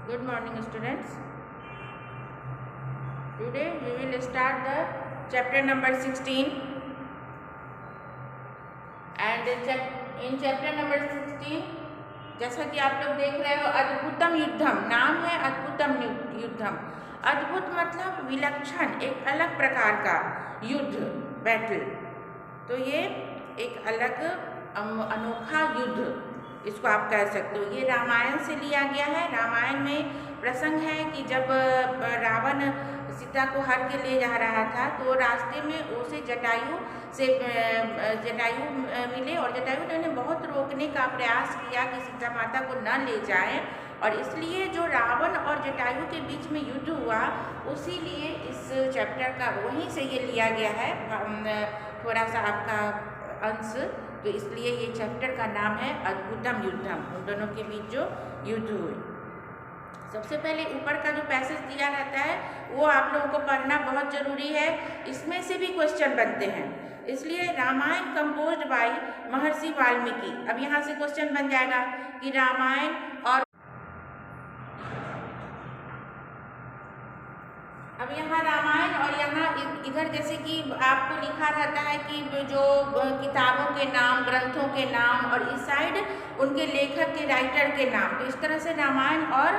Good morning, students. Today we will start the chapter number 16, and in chapter number 16, जैसा कि आप लोग देख रहे हो, अद्भुतम युद्धम नाम है। अद्भुतम युद्धम, अद्भुत मतलब विलक्षण, एक अलग प्रकार का युद्ध, बैटल। तो ये एक अलग अनोखा युद्ध, इसको आप कह सकते हो। ये रामायण से लिया गया है। रामायण में प्रसंग है कि जब रावण सीता को हर के ले जा रहा था, तो रास्ते में उसे जटायु मिले, और जटायु ने उन्हें बहुत रोकने का प्रयास किया कि सीता माता को न ले जाए, और इसलिए जो रावण और जटायु के बीच में युद्ध हुआ, उसी लिए इस चैप्टर का वहीं से ये लिया गया है, थोड़ा सा आपका अंश। तो इसलिए ये चैप्टर का नाम है अद्भुतम युद्धम, उन दोनों के बीच जो युद्ध हुए। सबसे पहले ऊपर का जो पैसेज दिया रहता है वो आप लोगों को पढ़ना बहुत जरूरी है, इसमें से भी क्वेश्चन बनते हैं। इसलिए रामायण कंपोज्ड बाय महर्षि वाल्मीकि। अब यहाँ से क्वेश्चन बन जाएगा कि रामायण, और अब यहाँ रामायण और यहाँ इधर जैसे कि आपको लिखा रहता है कि जो किताबों के नाम, ग्रंथों के नाम, और इस साइड उनके लेखक के, राइटर के नाम। तो इस तरह से रामायण और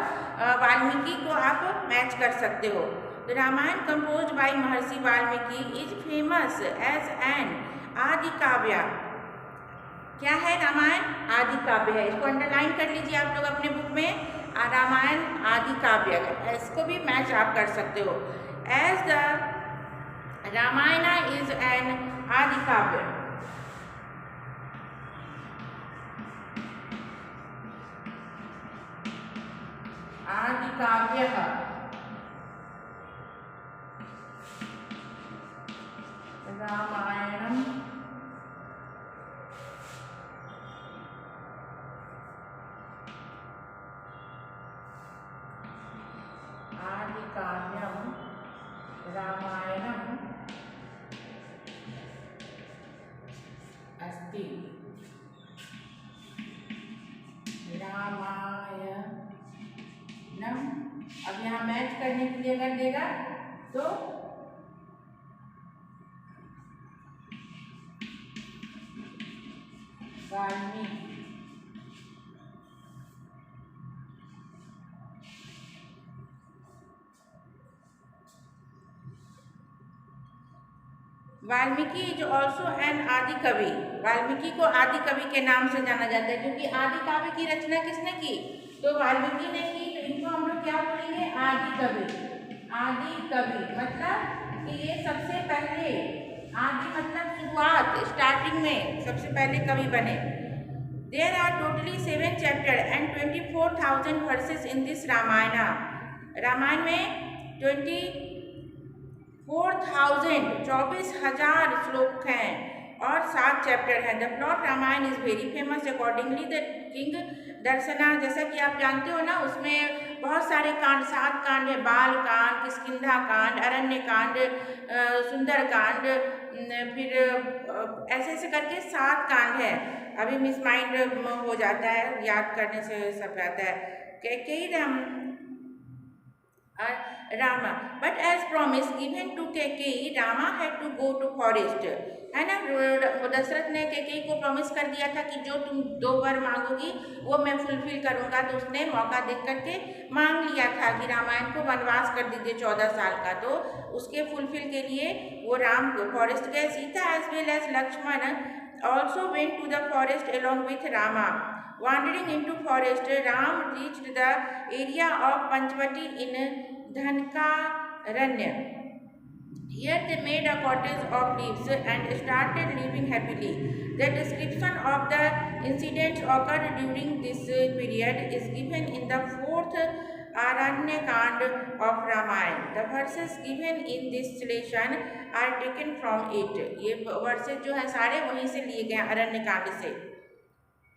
वाल्मीकि को आप मैच कर सकते हो। तो Ramayan composed by Maharshi Valmiki is famous as an Adi Kavya. क्या है रामायण? आदि काव्य है। इसको अंडरलाइन कर लीजिए आप लोग अपने बुक में, रामायण आदि काव्य। इसको भी मैच आप कर सकते हो। As the Ramayana is an Adi Kavya, आदि काव्य रामायणम आदि काव्यम रामायणम अस्ति। रामायणम, अब यहाँ मैच करने के लिए अगर देगा तो Valmiki, Valmiki is also an आदि कवि। वाल्मीकि को आदि कवि के नाम से जाना जाता है, क्योंकि आदि काव्य की रचना किसने की? तो वाल्मीकि ने की। तो इनको हम लोग क्या बोलेंगे? आदि कवि। आदि कवि मतलब कि ये सबसे पहले, आदि मतलब शुरुआत, स्टार्टिंग में सबसे पहले कवि बने। There are totally 7 chapter and 24,000 verses in this Ramayana. Ramayana में 24,000 श्लोक हैं और 7 चैप्टर हैं। The plot Ramayana is very famous accordingly the king Darshana. जैसा कि आप जानते हो ना, उसमें बहुत सारे कांड, 7 कांड है। बाल कांड, किष्किंधा कांड, अरण्य कांड, सुंदर कांड, फिर ऐसे ऐसे करके 7 कांड है। अभी मिस माइंड हो जाता है, याद करने से सब आता है। Kaikeyi Rama, but as promise given to Kaikeyi, Rama had to go to forest, है ना। दशरथ ने कैकेयी को प्रॉमिस कर दिया था कि जो तुम 2 वर मांगोगी वो मैं फुलफिल करूंगा। तो उसने मौका देख करके मांग लिया था कि रामायण को वनवास कर दीजिए 14 साल का। तो उसके फुलफिल के लिए वो राम फॉरेस्ट गए। Sita as well as Lakshman also went to the forest along with Rama. Wandering into forest, Ram reached the area of Panchvati in Dhankaranya. Here they made a cottage of leaves and started living happily. The description of the incidents occurred during this period is given in the 4th Aranyakand of Ramayana. The verses given in this selection are taken from it. ये verses जो है सारे वहीं से लिए गए अरण्यकांड से।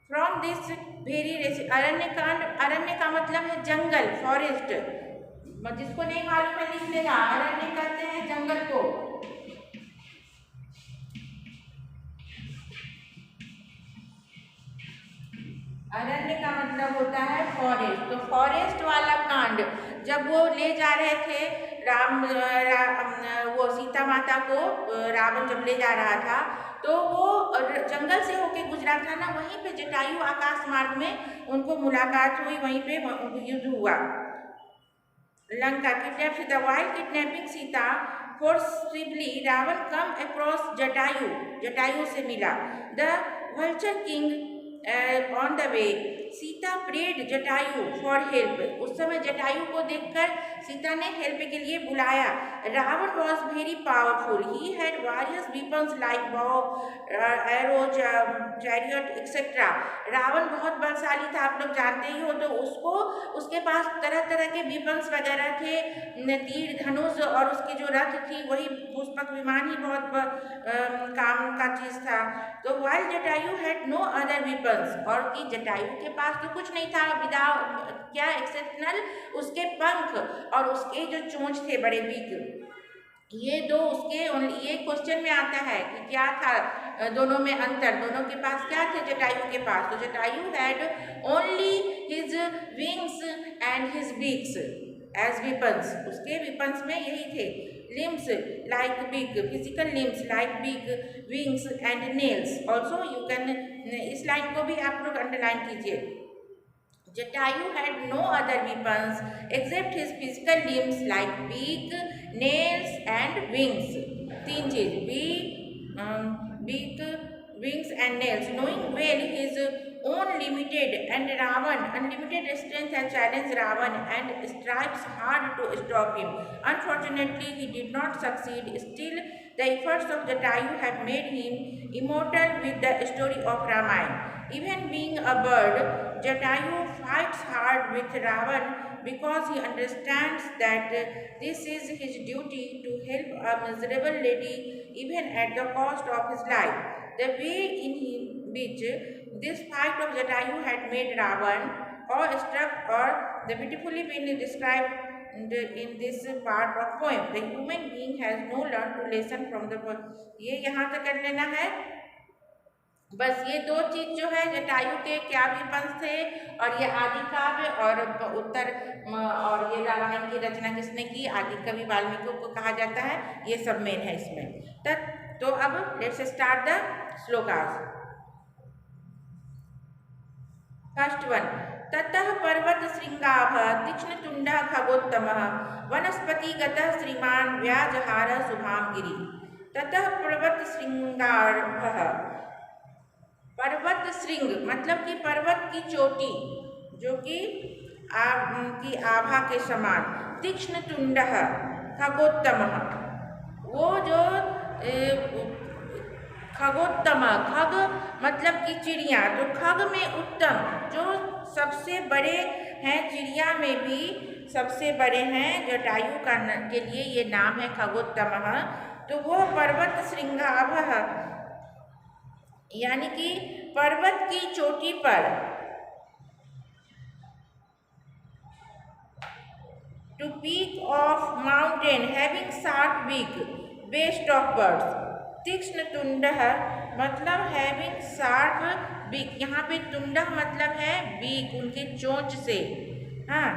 From this very Aranyakanda, अरण्य का मतलब है जंगल, फॉरेस्ट। जिसको नहीं मालूम है लिख लेगा, अरण्य कहते हैं जंगल को। अरण्य का मतलब होता है फॉरेस्ट। तो फॉरेस्ट वाला कांड जब वो ले जा रहे थे वो सीता माता को, रावण जब ले जा रहा था तो वो जंगल से होके गुजरा था ना, वहीं पे जटायु आकाश मार्ग में उनको मुलाकात हुई, वहीं पे युद्ध हुआ। Lanka kidnap Sita, while kidnapping Sita forcibly Ravana come across Jatayu, Jatayu से मिला। The vulture king on the way Sita prayed Jatayu for help, उस समय जटायु को देखकर सीता ने हेल्प के लिए बुलाया। Ravana was very powerful, he had various weapons like bow, arrows, chariot etcetera. Ravana बहुत बलशाली था, आप लोग जानते ही हो। तो उसको उसके पास तरह तरह के weapons वगैरह थे, तीर धनुष, और उसकी जो रथ थी वही पुष्पक विमान ही बहुत काम का चीज था। तो while Jatayu had no other weapons, और कि जटायु के पास तो कुछ नहीं था विदाउट क्या एक्सेप्शनल उसके पंख और उसके जो चोंच थे बड़े बिग, ये दो उसके ये क्वेश्चन में आता है कि क्या था दोनों में अंतर, दोनों के पास क्या थे जटायु के पास। तो Jatayu had only his wings and his beaks as weapons, उसके weapons में यही थे। limbs like big, physical limbs like big wings and nails, also you can, इस लाइन को भी आप लोग अंडरलाइन कीजिए। Jatayu had no other weapons except his physical limbs like beak, nails and wings. तीन चीज, beak, wings and nails. Knowing well his own limited and Ravan unlimited strength and challenged Ravan and strives hard to stop him. Unfortunately, he did not succeed. Still, the efforts of Jatayu had made him immortal with the story of Ramayana. Even being a bird, Jatayu fights hard with Ravan because he understands that this is his duty to help a miserable lady even at the cost of his life. The way in which this fight of Jatayu had made Ravan awestruck or the beautifully been described in this part of poem. The human being has no learned to lesson from the poem. ये यहाँ तक कर लेना है। बस ये दो चीज जो है, जटायु के क्या विपंस थे और ये आदि काव्य और उत्तर, और ये रामायण की रचना किसने की, आदि कवि वाल्मीकि को कहा जाता है। ये सब मेन है इसमें। तो अब let's start the shlokas. First one, ततः पर्वत श्रृंगाभ तीक्ष्ण तुंड खगोत्तम वनस्पतिगत श्रीमान व्याजहार शुभाम गिरी। ततः पर्वत श्रृंगाभ, पर्वत श्रृंग मतलब कि पर्वत की चोटी जो कि की आभा के समान। तीक्ष्ण तुंड खगोत्तम, वो जो खगोत्तम, खग मतलब कि चिड़िया, तो खग में उत्तम जो सबसे बड़े हैं, चिड़िया में भी सबसे बड़े हैं, जटायु का के लिए ये नाम है खगोत्तम। तो वो पर्वत श्रृंगाभ यानी कि पर्वत की चोटी पर, to peak of mountain having sharp beak best of birds. तीक्ष्ण तुंड मतलब हैविंग शार्प बीक, यहाँ पे तुंड मतलब है बीक, उनके चोंच से। हाँ,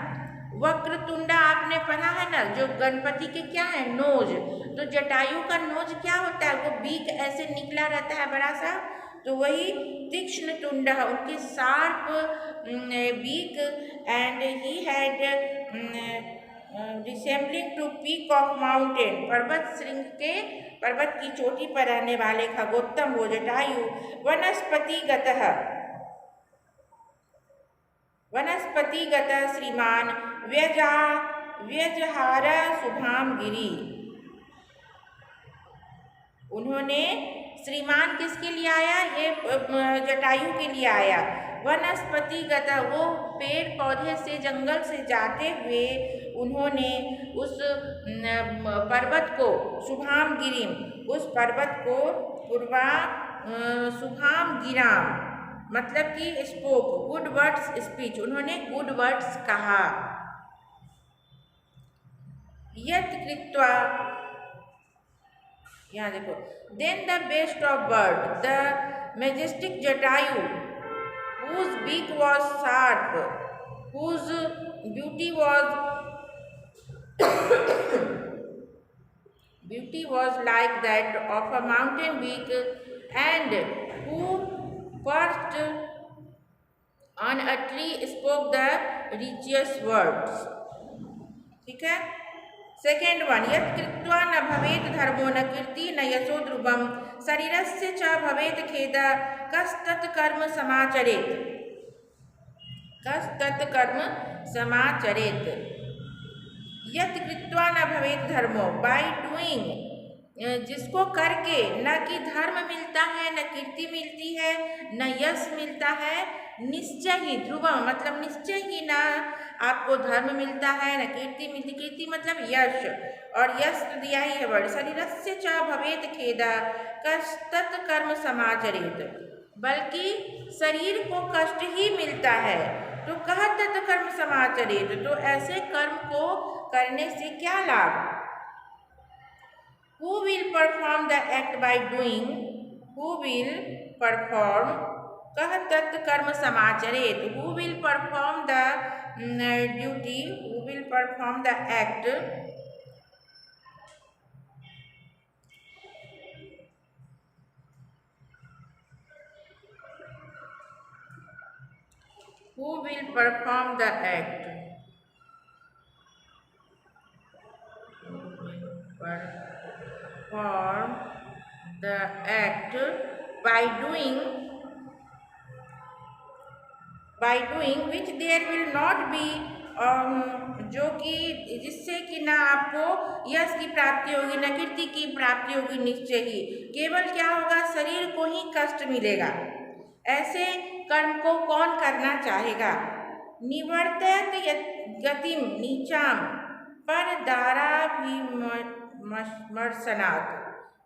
वक्रतुंडा आपने पढ़ा है ना, जो गणपति के क्या है, नोज। तो जटायु का नोज क्या होता है, वो बीक ऐसे निकला रहता है बड़ा सा, तो वही तीक्ष्ण तुंड, उनके sharp beak, and he had resembling to peak of mountain, पर्वत श्रृंग के, पर्वत की चोटी पर रहने वाले खगोत्तम वो जटायु। वनस्पतिगत, वनस्पतिगत श्रीमान व्यजहार शुभाम गिरी। उन्होंने श्रीमान किसके लिए आया, ये जटायु के लिए आया। वनस्पतिगत, वो पेड़ पौधे से, जंगल से जाते हुए उन्होंने उस पर्वत को, शुभाम गिरिम, उस पर्वत को पूर्वा शुभाम गिराम मतलब कि स्पोक, गुड वर्ड्स स्पीच, उन्होंने गुड वर्ड्स कहा। यत् कृत्वा, यहाँ देखो, then the best of bird the majestic Jatayu whose beak was sharp, whose beauty was like that of a mountain peak, and who perched on a tree spoke the richest words. ठीक है। Second one, यत् कृत्वा न भवेत धर्मो न कीर्ति न यशो ध्रुवम शरीरस्य च भवेत खेद कस्तत् कर्म समाचरेत, कस्तत् कर्म समाचरेत। यत् कृत्वा न भवेत धर्मो, बाय डूइंग, जिसको करके न कि धर्म मिलता है न कीर्ति मिलती है न यश मिलता है, निश्चय ही ध्रुवम मतलब निश्चय ही ना आपको धर्म मिलता है न कीर्ति मिलती, कीर्ति मतलब यश, और यश तो दिया ही है वर्ड। शरीरस्य च भवेत खेदा कस्तत् कर्म समाचरेत, बल्कि शरीर को कष्ट ही मिलता है तो कह तत् कर्म समाचरेत, तो ऐसे कर्म को करने से क्या लाभ। Who will perform the act by doing, who will perform कह तत् कर्म समाचरेत, who will perform the duty, who will perform the act, who will perform the act, perform the act by doing which there will not be, जो कि जिससे कि ना आपको यश की प्राप्ति होगी न कीर्ति की प्राप्ति होगी, निश्चय ही केवल क्या होगा, शरीर को ही कष्ट मिलेगा। ऐसे कर्म को कौन करना चाहेगा। निवर्तयत गतिम नीचाम पर दाराभिमर्शनात्,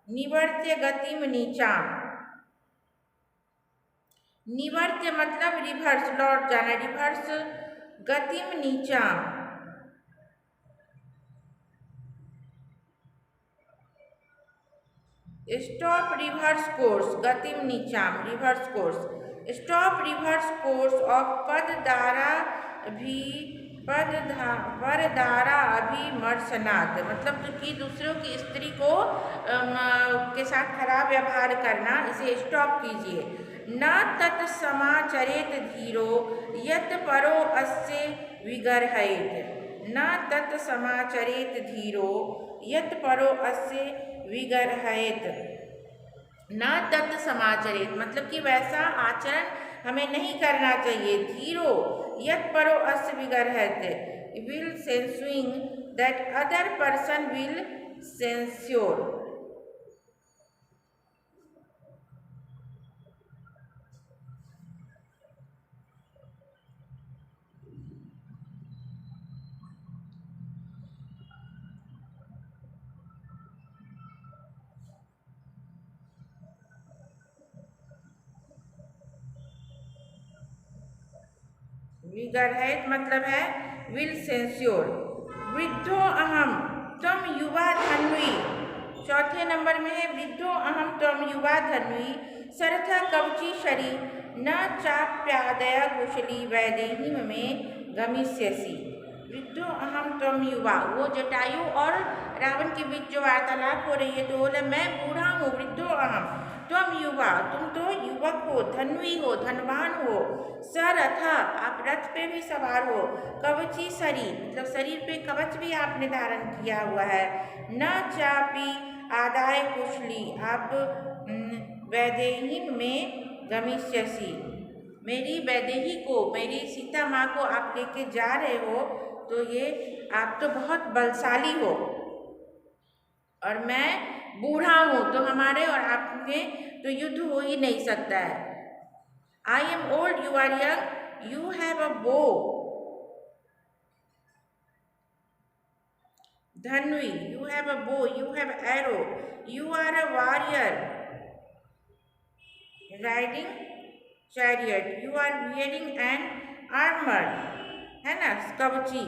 निवर्त्य गतिम नीचाम, निवर्त्य मतलब रिवर्स लौट जाना, रिवर्स, गतिम नीचाम स्टॉप रिवर्स कोर्स, गतिम नीचाम reverse course, stop reverse course of परदारा अभिमर्शनात्, मतलब कि दूसरों की स्त्री को के साथ खराब व्यवहार करना, इसे स्टॉप कीजिए। न तत्समाचरेत धीरो यत् परो अस्य विगर्हयेत, न तत्समाचरेत धीरो यत् परो अस्य विगर्हयेत, न तत्समाचरेत मतलब कि वैसा आचरण हमें नहीं करना चाहिए। धीरो यत् परो अस्य विगर्हयेत will censuring that other person will censure, विगर्हयेत मतलब है विल सेंस्योर। वृद्धो अहम त्वम युवा धन्वी, चौथे नंबर में है वृद्धो अहम त्वम युवा धन्वी सरथ कवची शरी न चाप्यादय कुशली वैदेहीम में गमिष्यसि। वृद्धो अहम त्वम युवा, वो जटायु और रावण के बीच जो वार्तालाप हो रही है, तो बोले मैं बूढ़ा हूँ, वृद्धो अहम त्वम युवा, तुम तो युवक हो, धन्वी हो, धनवान हो, सरथ आप रथ पे भी सवार हो, कवची शरीर मतलब शरीर पे कवच भी आपने धारण किया हुआ है, न चापी आदाय कुशली आप वैदेही में गमिष्यसि, मेरी वैदेही को, मेरी सीता माँ को आप लेके जा रहे हो, तो ये आप तो बहुत बलशाली हो और मैं बूढ़ा हूँ, तो हमारे और आपके तो युद्ध हो ही नहीं सकता है। I am old, you are young, you have a bow, Dhanvi, you have a bow, you have arrow, you are a warrior riding chariot, you are wearing an armor, है ना, कवची,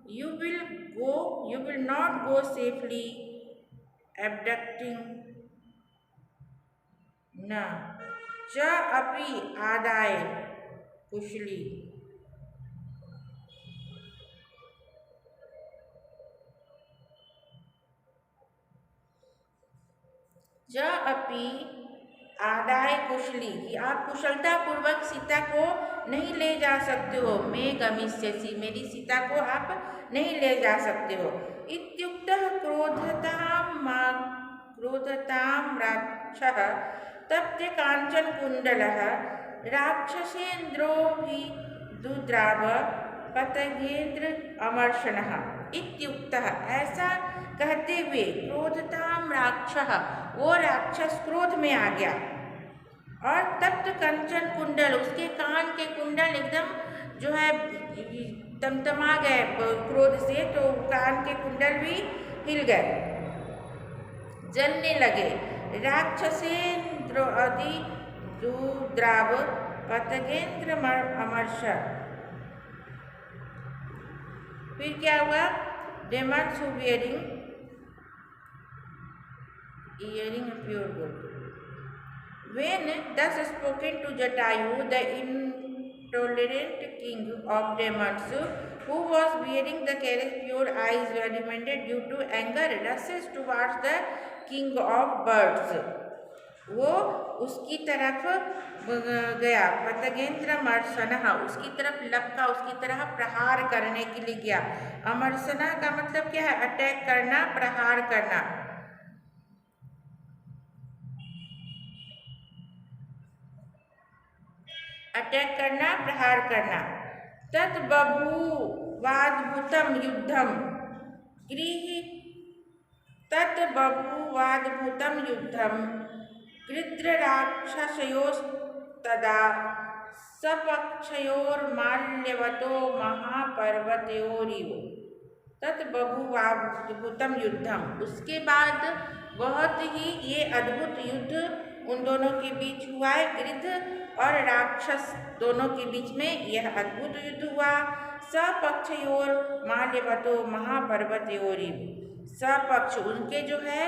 you will not go safely abducting, न च अपि आदाय कुशली। ज अपि आदाय कुशली, कि आप कुशलता पूर्वक सीता को नहीं ले जा सकते हो। मैं गमिष्यसि, मेरी सीता को आप नहीं ले जा सकते हो। इत्युक्तः क्रोधतां राक्षः तप्य कांचन कुंडलः राक्षसेन्द्रोभिदुद्राव पतंगेन्द्र अमर्षणः। इत्युक्तः, ऐसा कहते हुए, क्रोधताम राक्षः, वो राक्षस क्रोध में आ गया। और तप्त कंचन कुंडल, उसके कान के कुंडल एकदम जो है तमतमा गए क्रोध से, तो कान के कुंडल भी हिल गए, जलने लगे। राक्षसेन्द्र आदि दुद्राव पतंगेन्द्र अमर्ष। फिर क्या हुआ? demons who wearing earring of pure gold. When thus spoken to Jatayu, the intolerant king of demons, who was wearing the careless pure eyes, were demanded due to anger, rushes towards the king of birds. वो उसकी तरफ गया, पतंगेन्द्र अमर्षणः, उसकी तरफ लपका, उसकी तरह प्रहार करने के लिए गया। अमर्षणा का मतलब क्या है? अटैक करना, प्रहार करना। अटैक करना, प्रहार करना। तत् बभूवाद्भुतं युद्धं गृध्रराक्षसयोस्तदा सपक्षयोर्माल्यवतो महापर्वतयोरिव। तत् बभूवाद्भुतं युद्धम, उसके बाद बहुत ही ये अद्भुत युद्ध उन दोनों के बीच हुआ है। गृध्र और राक्षस दोनों के बीच में यह अद्भुत युद्ध हुआ। सपक्षयोर माल्यवतो महापर्वतयोरिव, सपक्ष उनके जो है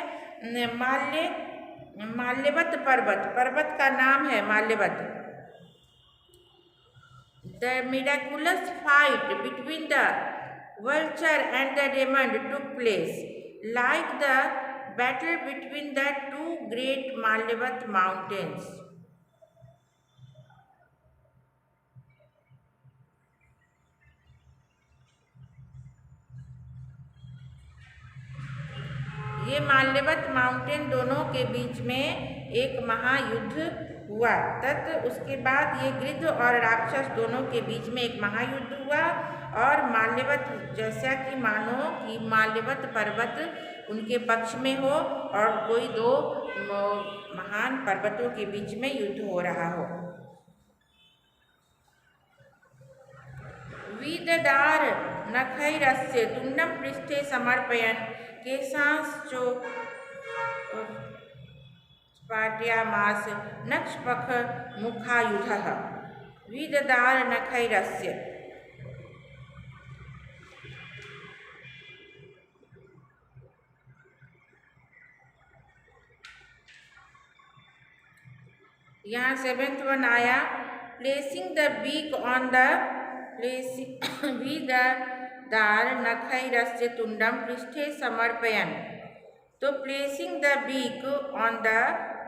माल्यवत पर्वत का नाम है Malyavat. The miraculous fight between the vulture and the demon took place, like the battle between the two great Malyavat mountains. ये माल्यवत माउंटेन दोनों के बीच में एक महायुद्ध हुआ। तत् उसके बाद ये गृध्र और राक्षस दोनों के बीच में एक महायुद्ध हुआ। और माल्यवत, जैसा कि मानो कि माल्यवत पर्वत उनके पक्ष में हो और कोई दो महान पर्वतों के बीच में युद्ध हो रहा हो। विददार नखैरस्य तुंडं पृष्ठे समर्पयन् केशांश्चोत्पाटयामास नक्षपख मुखायुधः। विददार नखैरस्य, यहाँ 7th वन आया, placing the beak on the विददार नखैरस्य तुंडम पृष्ठे समर्पयन्। तो placing the beak on the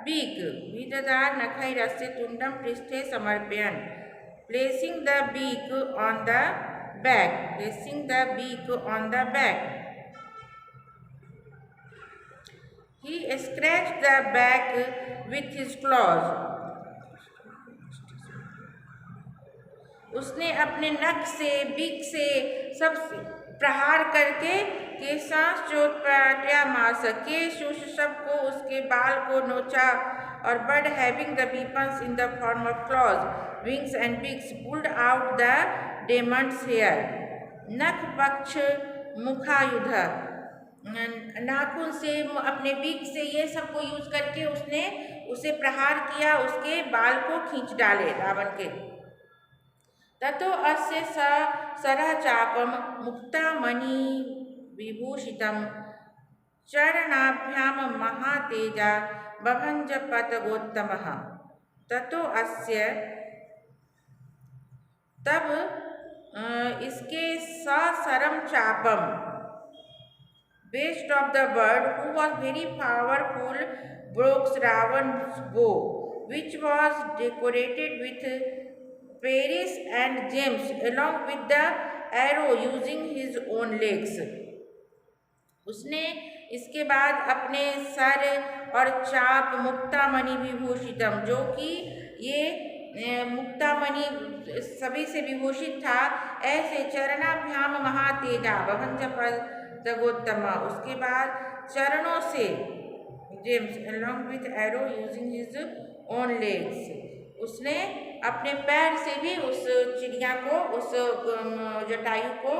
beak, विददार नखैरस्य तुंडम पृष्ठे समर्पयन्। Placing the beak on the back, placing the beak on the back. He scratched the back with his claws. उसने अपने नख से, बीक से सब प्रहार करके केशांश्चोत्पाटयामास, केश सबको, उसके बाल को नोचा। और bird having the weapons in the form of claws, wings and beaks, pulled out the demons hair. नख पक्ष मुखायुध, नाखून से, अपने बीक से, ये सबको यूज करके उसने उसे प्रहार किया, उसके बाल को खींच डाले रावण के। ततो अस्य सरचापम मुक्तामणि विभूषितं चरणाभ्याम महातेजा बभंज पतगोत्तमः। ततो अस्य तब इसके ससरम चापम best of the bird who was very powerful broke Ravan's bow, which was decorated with Paris and gems along with the arrow using his own legs. उसने इसके बाद अपने सर और चाप मुक्तामणि विभूषितम, जो कि ये मुक्तामणि सभी से विभूषित था, ऐसे चरणाभ्याम महातेजा भवंत जगोत्तमा, उसके बाद चरणों से James along with arrow using his own legs, उसने अपने पैर से भी उस चिड़िया को, उस जटायु को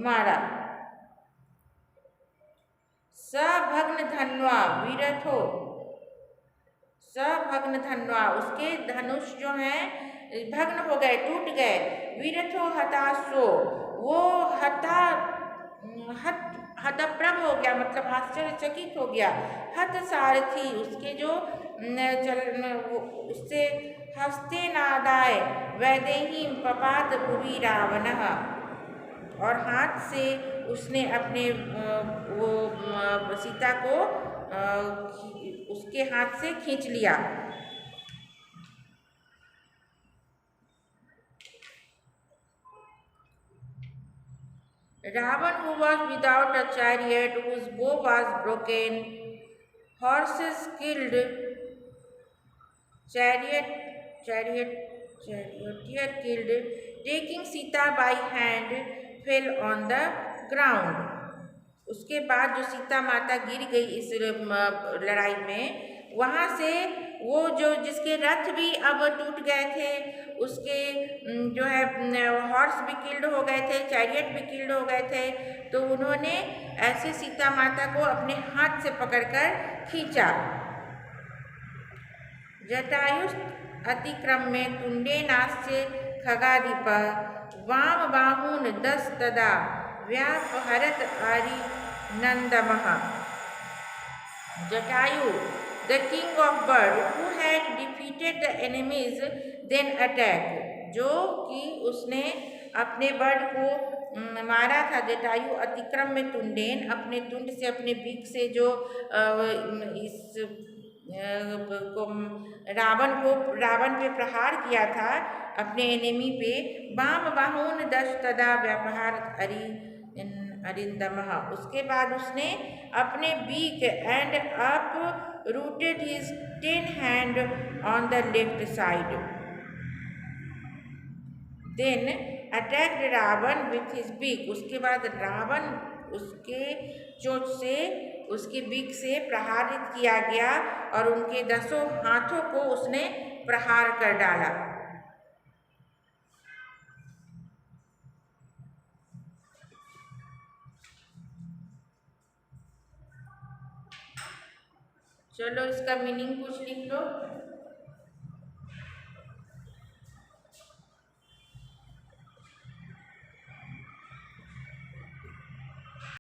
मारा। सभग्न धन्वा वीरथो, सभग्न धन्वा, उसके धनुष जो हैं भग्न हो गए, टूट गए। वीरथो हताशो, वो हतप्रभ हो गया, मतलब आश्चर्यचकित हो गया। हत सारथी, उसके जो उससे हस्ते नादाय वैदेही पपात भुवि रावणः, और हाथ से उसने अपने वो सीता को उसके हाथ से खींच लिया। Ravan, who was without a chariot, whose bow was broken, horses killed, charioteer killed, taking Sita by hand, fell on the ground. उसके बाद जो सीता माता गिर गई इस लड़ाई में, वहाँ से वो जो जिसके रथ भी अब टूट गए थे, उसके जो है हॉर्स भी किल्ड हो गए थे, चैरियट भी किल्ड हो गए थे, तो उन्होंने ऐसे सीता माता को अपने हाथ से पकड़कर खींचा। जटायु अतिक्रम में तुंडे नास्य खगाधिप वाम बाहून दस तदा व्यापहरत आरि नंदमः। Jatayu, the king of bird, who had defeated the enemies, then attacked, जो कि उसने अपने बर्ड को मारा था। जटायु अतिक्रम में तुंडेन, अपने तुंड से, अपने बीक से जो इस रावण पे प्रहार किया था, अपने एनिमी पे। बाम बाहुन दश तदा व्यापहार अरिंदमः, उसके बाद उसने अपने beak and uprooted his 10 hand on the left side, then attacked Ravana with his beak, उसके बाद रावण उसके चोंच से, उसके बीक से प्रहारित किया गया और उनके 10 हाथों को उसने प्रहार कर डाला। चलो इसका मीनिंग कुछ लिख लो।